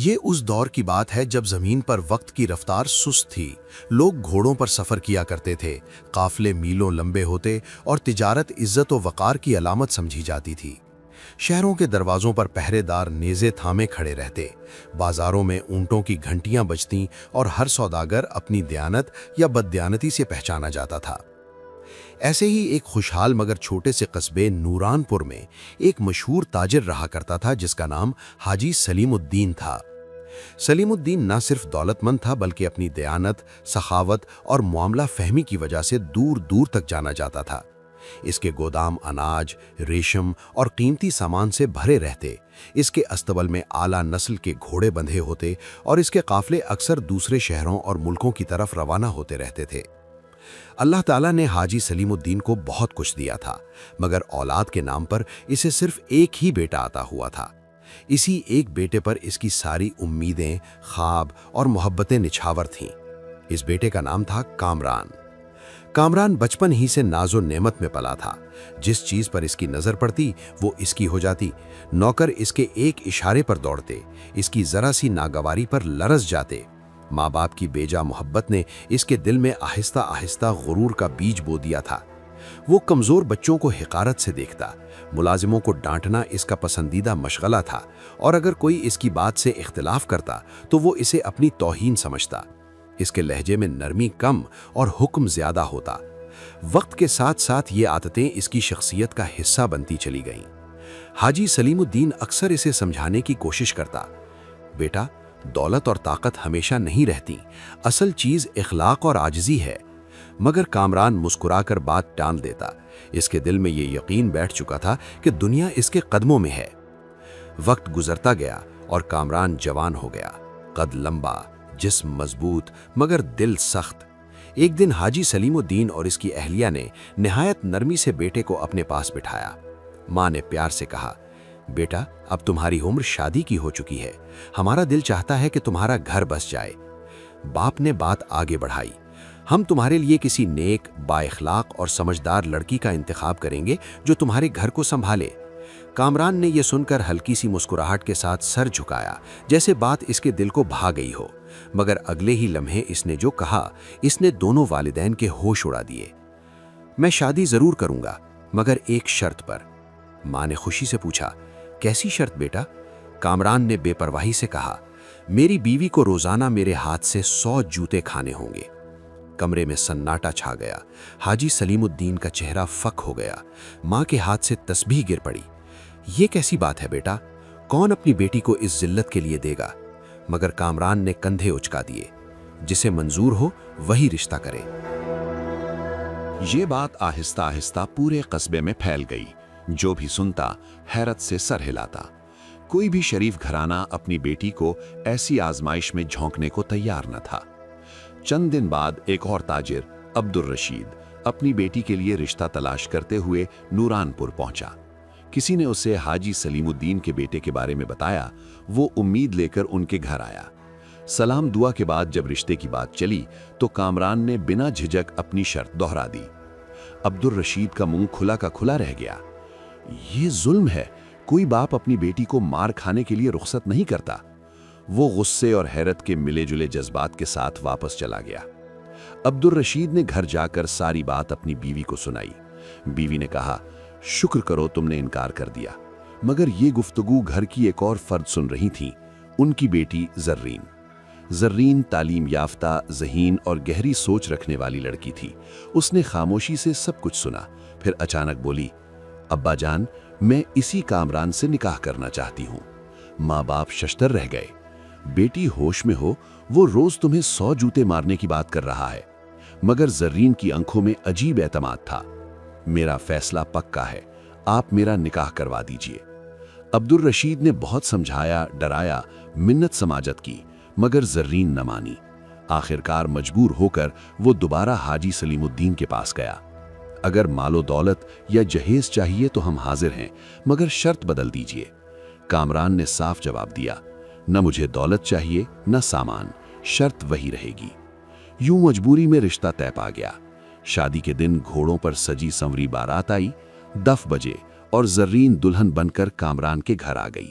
یہ اس دور کی بات ہے جب زمین پر وقت کی رفتار سست تھی۔ لوگ گھوڑوں پر سفر کیا کرتے تھے، قافلے میلوں لمبے ہوتے اور تجارت عزت و وقار کی علامت سمجھی جاتی تھی۔ شہروں کے دروازوں پر پہرے دار نیزے تھامے کھڑے رہتے، بازاروں میں اونٹوں کی گھنٹیاں بجتیں اور ہر سوداگر اپنی دیانت یا بددیانتی سے پہچانا جاتا تھا۔ ایسے ہی ایک خوشحال مگر چھوٹے سے قصبے نوران پور میں ایک مشہور تاجر رہا کرتا تھا جس کا نام حاجی سلیم الدین تھا۔ سلیم الدین نہ صرف دولت مند تھا بلکہ اپنی دیانت، سخاوت اور معاملہ فہمی کی وجہ سے دور دور تک جانا جاتا تھا۔ اس کے گودام اناج، ریشم اور قیمتی سامان سے بھرے رہتے، اس کے استبل میں اعلیٰ نسل کے گھوڑے بندھے ہوتے اور اس کے قافلے اکثر دوسرے شہروں اور ملکوں کی طرف روانہ ہوتے رہتے تھے۔ اللہ تعالیٰ نے حاجی سلیم الدین کو بہت کچھ دیا تھا، مگر اولاد کے نام پر اسے صرف ایک ہی بیٹا عطا ہوا تھا۔ اسی ایک بیٹے پر اس کی ساری امیدیں، خواب اور محبتیں نچھاور تھیں۔ اس بیٹے کا نام تھا کامران۔ کامران بچپن ہی سے ناز و نعمت میں پلا تھا۔ جس چیز پر اس کی نظر پڑتی وہ اس کی ہو جاتی۔ نوکر اس کے ایک اشارے پر دوڑتے، اس کی ذرا سی ناگواری پر لرز جاتے۔ ماں باپ کی بیجا محبت نے اس کے دل میں آہستہ آہستہ غرور کا بیج بو دیا تھا۔ وہ کمزور بچوں کو حقارت سے دیکھتا، ملازموں کو ڈانٹنا اس کا پسندیدہ مشغلہ تھا، اور اگر کوئی اس کی بات سے اختلاف کرتا تو وہ اسے اپنی توہین سمجھتا۔ اس کے لہجے میں نرمی کم اور حکم زیادہ ہوتا۔ وقت کے ساتھ ساتھ یہ عادتیں اس کی شخصیت کا حصہ بنتی چلی گئیں۔ حاجی سلیم الدین اکثر اسے سمجھانے کی کوشش کرتا، بیٹا، دولت اور طاقت ہمیشہ نہیں رہتی، اصل چیز اخلاق اور عاجزی ہے۔ مگر کامران مسکرا کر بات ٹال دیتا۔ اس کے دل میں یہ یقین بیٹھ چکا تھا کہ دنیا اس کے قدموں میں ہے۔ وقت گزرتا گیا اور کامران جوان ہو گیا، قد لمبا، جسم مضبوط مگر دل سخت۔ ایک دن حاجی سلیم الدین اور اس کی اہلیہ نے نہایت نرمی سے بیٹے کو اپنے پاس بٹھایا۔ ماں نے پیار سے کہا، بیٹا، اب تمہاری عمر شادی کی ہو چکی ہے، ہمارا دل چاہتا ہے کہ تمہارا گھر بس جائے۔ باپ نے بات آگے بڑھائی، ہم تمہارے لیے کسی نیک، با اخلاق اور سمجھدار لڑکی کا انتخاب کریں گے جو تمہارے گھر کو سنبھالے۔ کامران نے یہ سن کر ہلکی سی مسکراہٹ کے ساتھ سر جھکایا، جیسے بات اس کے دل کو بھا گئی ہو، مگر اگلے ہی لمحے اس نے جو کہا اس نے دونوں والدین کے ہوش اڑا دیے۔ میں شادی ضرور کروں گا، مگر ایک شرط پر۔ ماں نے خوشی سے پوچھا، کیسی شرط بیٹا؟ کامران نے بے پرواہی سے کہا، میری بیوی کو روزانہ میرے ہاتھ سے 100 جوتے کھانے ہوں گے۔ کمرے میں سناٹا چھا گیا۔ حاجی سلیم الدین کا چہرہ فک ہو گیا۔ ماں کے ہاتھ سے تسبیح گر پڑی۔ یہ کیسی بات ہے بیٹا؟ کون اپنی بیٹی کو اس ذلت کے لیے دے گا؟ مگر کامران نے کندھے اچکا دیے، جسے منظور ہو وہی رشتہ کرے۔ یہ بات آہستہ آہستہ پورے قصبے میں پھیل گئی۔ جو بھی سنتا حیرت سے سر ہلاتا۔ کوئی بھی شریف گھرانہ اپنی بیٹی کو ایسی آزمائش میں جھونکنے کو تیار نہ تھا۔ چند دن بعد ایک اور تاجر عبد الرشید اپنی بیٹی کے لیے رشتہ تلاش کرتے ہوئے نوران پور پہنچا۔ کسی نے اسے حاجی سلیم الدین کے بیٹے کے بارے میں بتایا۔ وہ امید لے کر ان کے گھر آیا۔ سلام دعا کے بعد جب رشتے کی بات چلی تو کامران نے بنا جھجک اپنی شرط دہرا دی۔ عبد الرشید کا منہ کھلا کا کھلا رہ گیا۔ یہ ظلم ہے، کوئی باپ اپنی بیٹی کو مار کھانے کے لیے رخصت نہیں کرتا۔ وہ غصے اور حیرت کے ملے جلے جذبات کے ساتھ واپس چلا گیا۔ عبد الرشید نے گھر جا کر ساری بات اپنی بیوی کو سنائی۔ بیوی نے کہا، شکر کرو تم نے انکار کر دیا۔ مگر یہ گفتگو گھر کی ایک اور فرد سن رہی تھی، ان کی بیٹی زرین۔ زرین تعلیم یافتہ، ذہین اور گہری سوچ رکھنے والی لڑکی تھی۔ اس نے خاموشی سے سب کچھ سنا، پھر اچانک بولی، ابا جان، میں اسی کامران سے نکاح کرنا چاہتی ہوں۔ ماں باپ ششدر رہ گئے۔ بیٹی ہوش میں ہو، وہ روز تمہیں 100 جوتے مارنے کی بات کر رہا ہے۔ مگر زرین کی آنکھوں میں عجیب اعتماد تھا۔ میرا فیصلہ پکا ہے، آپ میرا نکاح کروا دیجئے۔ عبد الرشید نے بہت سمجھایا، ڈرایا، منت سماجت کی، مگر زرین نہ مانی۔ آخرکار مجبور ہو کر وہ دوبارہ حاجی سلیم الدین کے پاس گیا۔ اگر مال و دولت یا جہیز چاہیے تو ہم حاضر ہیں، مگر شرط بدل دیجئے۔ کامران نے صاف جواب دیا، نہ مجھے دولت چاہیے نہ سامان، شرط وہی رہے گی۔ یوں مجبوری میں رشتہ طے پا گیا۔ شادی کے دن گھوڑوں پر سجی سنوری بارات آئی، دف بجے اور زرین دلہن بن کر کامران کے گھر آ گئی۔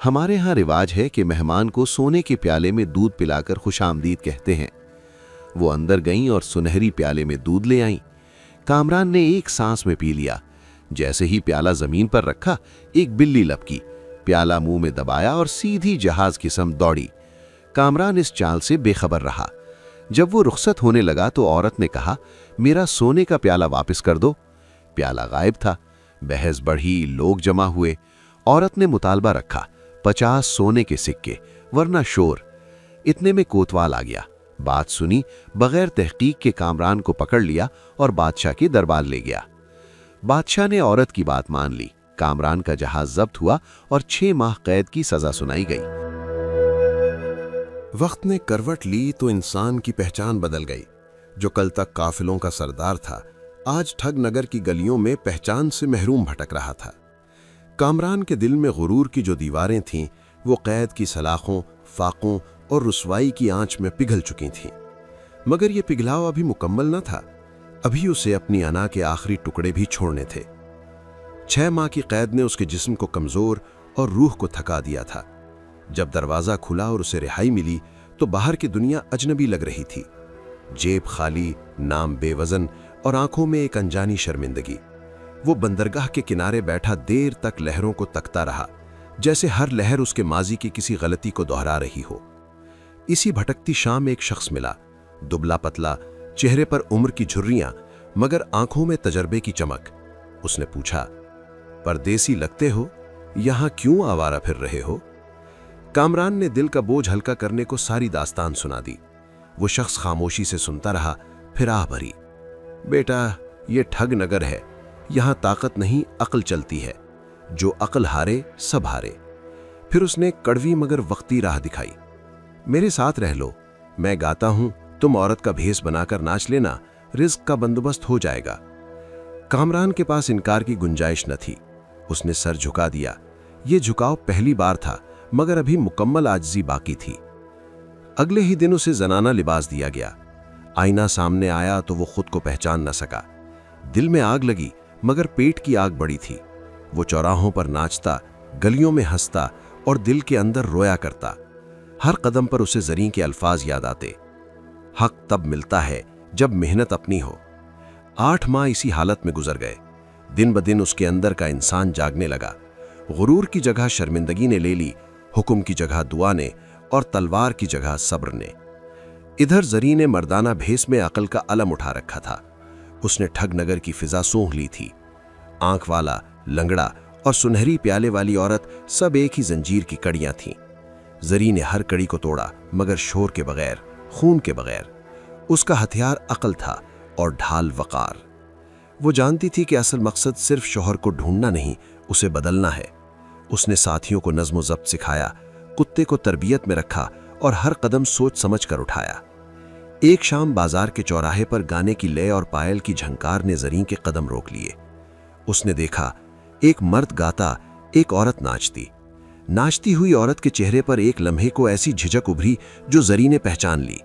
ہمارے ہاں رواج ہے کہ مہمان کو سونے کے پیالے میں دودھ پلا کر خوش آمدید کہتے ہیں۔ وہ اندر گئیں اور سنہری پیالے میں دودھ لے آئیں۔ کامران نے ایک سانس میں پی لیا۔ جیسے ہی پیالہ زمین پر رکھا، ایک بلی لپکی، پیالہ منہ میں دبایا اور سیدھی جہاز کی سمت دوڑی۔ کامران اس چال سے بے خبر رہا۔ جب وہ رخصت ہونے لگا تو عورت نے کہا، میرا سونے کا پیالہ واپس کر دو۔ پیالہ غائب تھا۔ بحث بڑھی، لوگ جمع ہوئے۔ عورت نے مطالبہ رکھا، 50 سونے کے سکے ورنہ شور۔ اتنے میں کوتوال آ گیا۔ بات سنی، بغیر تحقیق کے کامران کو پکڑ لیا اور بادشاہ کے دربار لے گیا۔ بادشاہ نے عورت کی بات مان لی۔ کامران کا جہاز ضبط ہوا اور 6 ماہ قید کی سزا سنائی گئی۔ وقت نے کروٹ لی تو انسان کی پہچان بدل گئی۔ جو کل تک قافلوں کا سردار تھا، آج ٹھگ نگر کی گلیوں میں پہچان سے محروم بھٹک رہا تھا۔ کامران کے دل میں غرور کی جو دیواریں تھیں، وہ قید کی سلاخوں، فاقوں اور رسوائی کی آنچ میں پگھل چکی تھیں۔ مگر یہ پگھلاؤ ابھی مکمل نہ تھا۔ ابھی اسے اپنی انا کے آخری ٹکڑے بھی چھوڑنے تھے۔ 6 ماہ کی قید نے اس کے جسم کو کمزور اور روح کو تھکا دیا تھا۔ جب دروازہ کھلا اور اسے رہائی ملی تو باہر کی دنیا اجنبی لگ رہی تھی۔ جیب خالی، نام بے وزن اور آنکھوں میں ایک انجانی شرمندگی۔ وہ بندرگاہ کے کنارے بیٹھا دیر تک لہروں کو تکتا رہا، جیسے ہر لہر اس کے ماضی کی کسی غلطی کو دہرا رہی ہو۔ اسی بھٹکتی شام ایک شخص ملا، دبلا پتلا، چہرے پر عمر کی جھریاں مگر آنکھوں میں تجربے کی چمک۔ اس نے پوچھا، پردیسی لگتے ہو، یہاں کیوں آوارہ پھر رہے ہو؟ کامران نے دل کا بوجھ ہلکا کرنے کو ساری داستان سنا دی۔ وہ شخص خاموشی سے سنتا رہا، پھر آہ بھری، بیٹا، یہ ٹھگ نگر ہے، یہاں طاقت نہیں عقل چلتی ہے، جو عقل ہارے سب ہارے۔ پھر اس نے کڑوی مگر وقتی راہ دکھائی، میرے ساتھ رہ لو، میں گاتا ہوں، تم عورت کا بھیس بنا کر ناچ لینا، رزق کا بندوبست ہو جائے گا۔ کامران کے پاس انکار کی گنجائش نہ تھی۔ اس نے سر جھکا دیا۔ یہ جھکاؤ پہلی بار تھا، مگر ابھی مکمل عاجزی باقی تھی۔ اگلے ہی دن اسے زنانہ لباس دیا گیا۔ آئینہ سامنے آیا تو وہ خود کو پہچان نہ سکا۔ دل میں آگ لگی، مگر پیٹ کی آگ بڑی تھی۔ وہ چوراہوں پر ناچتا، گلیوں میں ہنستا اور دل کے اندر رویا کرتا۔ ہر قدم پر اسے زریں کے الفاظ یاد آتے، حق تب ملتا ہے جب محنت اپنی ہو۔ 8 ماہ اسی حالت میں گزر گئے۔ دن بدن اس کے اندر کا انسان جاگنے لگا۔ غرور کی جگہ شرمندگی نے لے لی، حکم کی جگہ دعا نے اور تلوار کی جگہ صبر نے۔ ادھر زری نے مردانہ بھیس میں عقل کا علم اٹھا رکھا تھا۔ اس نے ٹھگ نگر کی فضا سونگھ لی تھی۔ آنکھ والا، لنگڑا اور سنہری پیالے والی عورت سب ایک ہی زنجیر کی کڑیاں تھیں۔ زری نے ہر کڑی کو توڑا، مگر شور کے بغیر، خون کے بغیر۔ اس کا ہتھیار عقل تھا اور ڈھال وقار۔ وہ جانتی تھی کہ اصل مقصد صرف شوہر کو ڈھونڈنا نہیں، اسے بدلنا ہے۔ اس نے ساتھیوں کو نظم و ضبط سکھایا، کتے کو تربیت میں رکھا اور ہر قدم سوچ سمجھ کر اٹھایا۔ ایک شام بازار کے چوراہے پر گانے کی لے اور پائل کی جھنکار نے زریں کے قدم روک لیے۔ اس نے دیکھا، ایک مرد گاتا، ایک عورت ناچتی۔ ناچتی ہوئی عورت کے چہرے پر ایک لمحے کو ایسی جھجک ابھری جو زری نے پہچان لی۔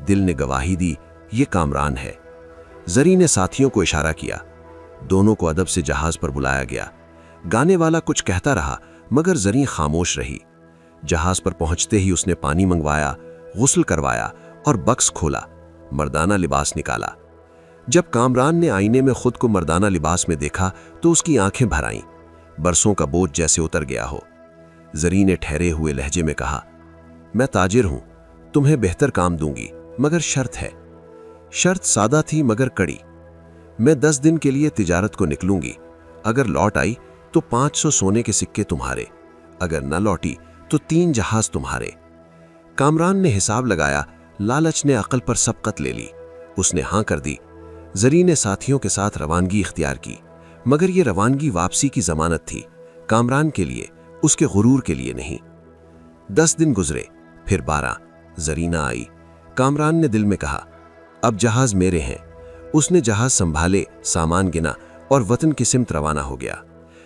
دل نے گواہی دی، یہ کامران ہے۔ زری نے ساتھیوں کو اشارہ کیا۔ دونوں کو ادب سے جہاز پر بلایا گیا۔ گانے والا کچھ کہتا رہا، مگر زری خاموش رہی۔ جہاز پر پہنچتے ہی اس نے پانی منگوایا، غسل کروایا اور بکس کھولا، مردانہ لباس نکالا۔ جب کامران نے آئینے میں خود کو مردانہ لباس میں دیکھا تو اس کی آنکھیں بھر آئیں، برسوں کا بوجھ جیسے اتر گیا ہو۔ زری نے ٹھہرے ہوئے لہجے میں کہا، میں تاجر ہوں، تمہیں بہتر کام دوں گی، مگر شرط ہے۔ شرط سادہ تھی مگر کڑی۔ میں 10 دن کے لیے تجارت کو نکلوں گی، اگر لوٹ آئی تو 500 سونے کے سکے تمہارے، اگر نہ لوٹی تو 3 جہاز تمہارے۔ کامران نے حساب لگایا، لالچ نے عقل پر سبقت لے لی۔ اس نے ہاں کر دی۔ زری نے ساتھیوں کے ساتھ روانگی اختیار کی، مگر یہ روانگی واپسی کی ضمانت تھی، کامران کے لیے، اس کے غرور کے لیے نہیں۔ 10 دن گزرے، پھر 12، زری نہ آئی۔ کامران نے دل میں کہا، اب جہاز میرے ہیں۔ اس نے جہاز سنبھالے، سامان گنا اور وطن کی سمت روانہ ہو گیا۔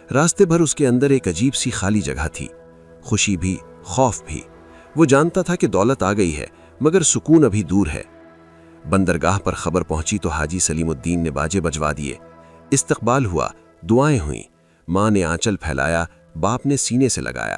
راستے بھر اس کے اندر ایک عجیب سی خالی جگہ تھی، خوشی بھی، خوف بھی۔ وہ جانتا تھا کہ دولت آ گئی ہے، مگر سکون ابھی دور ہے۔ بندرگاہ پر خبر پہنچی تو حاجی سلیم الدین نے باجے بجوا دیے۔ استقبال ہوا، دعائیں ہوئیں، ماں نے آنچل پھیلایا، باپ نے سینے سے لگایا۔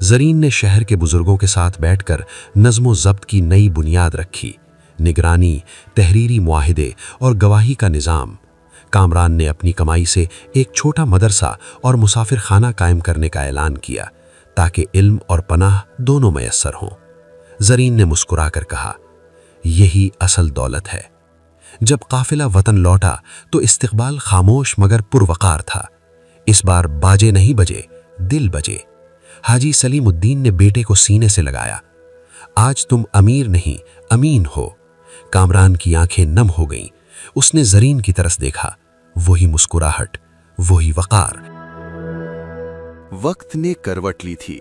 زرین نے شہر کے بزرگوں کے ساتھ بیٹھ کر نظم و ضبط کی نئی بنیاد رکھی، نگرانی، تحریری معاہدے اور گواہی کا نظام۔ کامران نے اپنی کمائی سے ایک چھوٹا مدرسہ اور مسافر خانہ قائم کرنے کا اعلان کیا تاکہ علم اور پناہ دونوں میسر ہوں۔ زرین نے مسکرا کر کہا، یہی اصل دولت ہے۔ جب قافلہ وطن لوٹا تو استقبال خاموش مگر پروقار تھا۔ اس بار باجے نہیں بجے، دل بجے۔ حاجی سلیم الدین نے بیٹے کو سینے سے لگایا۔ آج تم امیر نہیں، امین ہو۔ کامران کی آنکھیں نم ہو گئیں۔ اس نے زرین کی طرف دیکھا، وہی مسکراہٹ، وہی وقار۔ وقت نے کروٹ لی تھی،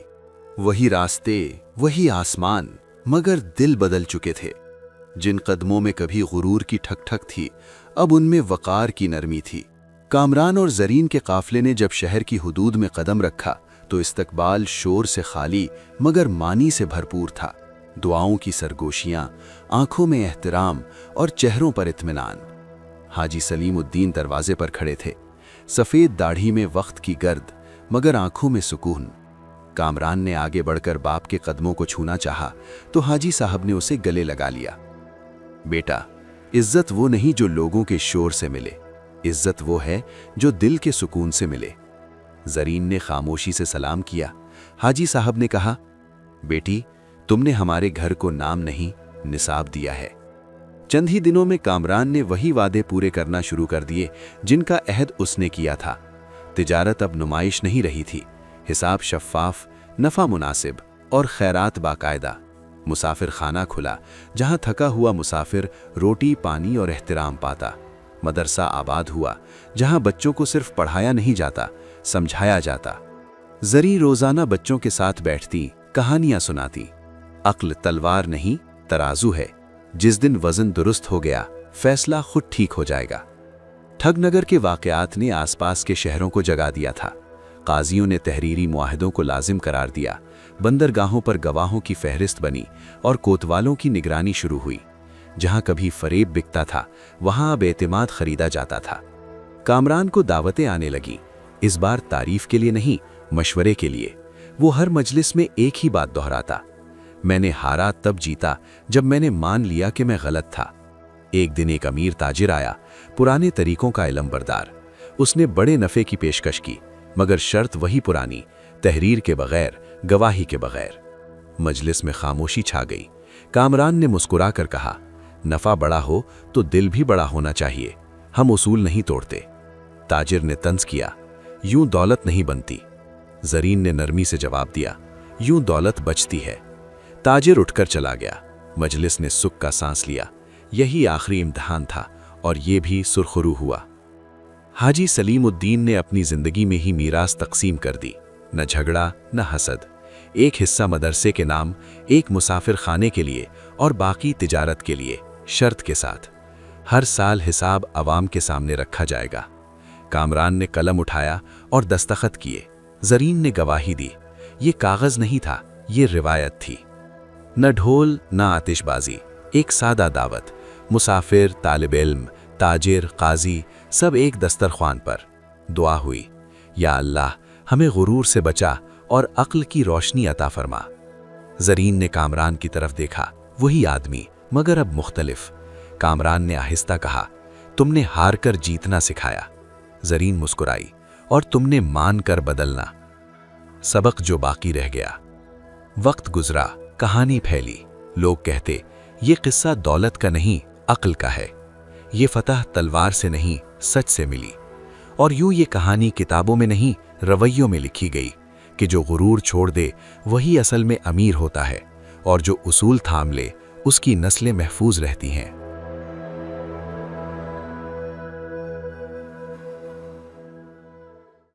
وہی راستے، وہی آسمان، مگر دل بدل چکے تھے۔ جن قدموں میں کبھی غرور کی ٹھک ٹھک تھی، اب ان میں وقار کی نرمی تھی۔ کامران اور زرین کے قافلے نے جب شہر کی حدود میں قدم رکھا تو استقبال شور سے خالی مگر معنی سے بھرپور تھا۔ دعاؤں کی سرگوشیاں، آنکھوں میں احترام اور چہروں پر اطمینان۔ حاجی سلیم الدین دروازے پر کھڑے تھے، سفید داڑھی میں وقت کی گرد مگر آنکھوں میں سکون۔ کامران نے آگے بڑھ کر باپ کے قدموں کو چھونا چاہا تو حاجی صاحب نے اسے گلے لگا لیا۔ بیٹا، عزت وہ نہیں جو لوگوں کے شور سے ملے، عزت وہ ہے جو دل کے سکون سے ملے۔ زرین نے خاموشی سے سلام کیا۔ حاجی صاحب نے کہا، بیٹی، تم نے ہمارے گھر کو نام نہیں، نصاب دیا ہے۔ چند ہی دنوں میں کامران نے وہی وعدے پورے کرنا شروع کر دیے جن کا عہد اس نے کیا تھا۔ تجارت اب نمائش نہیں رہی تھی، حساب شفاف، نفع مناسب اور خیرات باقاعدہ۔ مسافر خانہ کھلا جہاں تھکا ہوا مسافر روٹی، پانی اور احترام پاتا۔ مدرسہ آباد ہوا جہاں بچوں کو صرف پڑھایا نہیں جاتا، سمجھایا جاتا۔ زری روزانہ بچوں کے ساتھ بیٹھتی، کہانیاں سناتی۔ عقل تلوار نہیں، ترازو ہے۔ جس دن وزن درست ہو گیا، فیصلہ خود ٹھیک ہو جائے گا۔ ٹھگ نگر کے واقعات نے آس پاس کے شہروں کو جگا دیا تھا۔ قاضیوں نے تحریری معاہدوں کو لازم قرار دیا، بندرگاہوں پر گواہوں کی فہرست بنی اور کوتوالوں کی نگرانی شروع ہوئی۔ جہاں کبھی فریب بکتا تھا، وہاں اب اعتماد خریدا جاتا تھا۔ کامران کو دعوتیں آنے لگیں، اس بار تعریف کے لیے نہیں، مشورے کے لیے۔ وہ ہر مجلس میں ایک ہی بات دہراتا، میں نے ہارا تب جیتا جب میں نے مان لیا کہ میں غلط تھا۔ ایک دن ایک امیر تاجر آیا، پرانے طریقوں کا علم بردار۔ اس نے بڑے نفع کی پیشکش کی، مگر شرط وہی پرانی، تحریر کے بغیر، گواہی کے بغیر۔ مجلس میں خاموشی چھا گئی۔ کامران نے مسکرا کر کہا، نفع بڑا ہو تو دل بھی بڑا ہونا چاہیے، ہم اصول نہیں توڑتے۔ تاجر نے طنز کیا، یوں دولت نہیں بنتی۔ زرین نے نرمی سے جواب دیا، یوں دولت بچتی ہے۔ تاجر اٹھ کر چلا گیا۔ مجلس نے سکھ کا سانس لیا، یہی آخری امتحان تھا اور یہ بھی سرخرو ہوا۔ حاجی سلیم الدین نے اپنی زندگی میں ہی میراث تقسیم کر دی، نہ جھگڑا نہ حسد۔ ایک حصہ مدرسے کے نام، ایک مسافر خانے کے لیے اور باقی تجارت کے لیے، شرط کے ساتھ ہر سال حساب عوام کے سامنے رکھا جائے گا۔ کامران نے قلم اٹھایا اور دستخط کیے۔ زرین نے گواہی دی۔ یہ کاغذ نہیں تھا، یہ روایت تھی۔ نہ ڈھول نہ آتش بازی، ایک سادہ دعوت۔ مسافر، طالب علم، تاجر، قاضی، سب ایک دسترخوان پر۔ دعا ہوئی، یا اللہ ہمیں غرور سے بچا اور عقل کی روشنی عطا فرما۔ زرین نے کامران کی طرف دیکھا، وہی آدمی مگر اب مختلف۔ کامران نے آہستہ کہا، تم نے ہار کر جیتنا سکھایا۔ زرین مسکرائی، اور تم نے مان کر بدلنا۔ سبق جو باقی رہ گیا۔ وقت گزرا، کہانی پھیلی۔ لوگ کہتے، یہ قصہ دولت کا نہیں، عقل کا ہے۔ یہ فتح تلوار سے نہیں، سچ سے ملی۔ اور یوں یہ کہانی کتابوں میں نہیں، رویوں میں لکھی گئی کہ جو غرور چھوڑ دے وہی اصل میں امیر ہوتا ہے، اور جو اصول تھام لے اس کی نسلیں محفوظ رہتی ہیں۔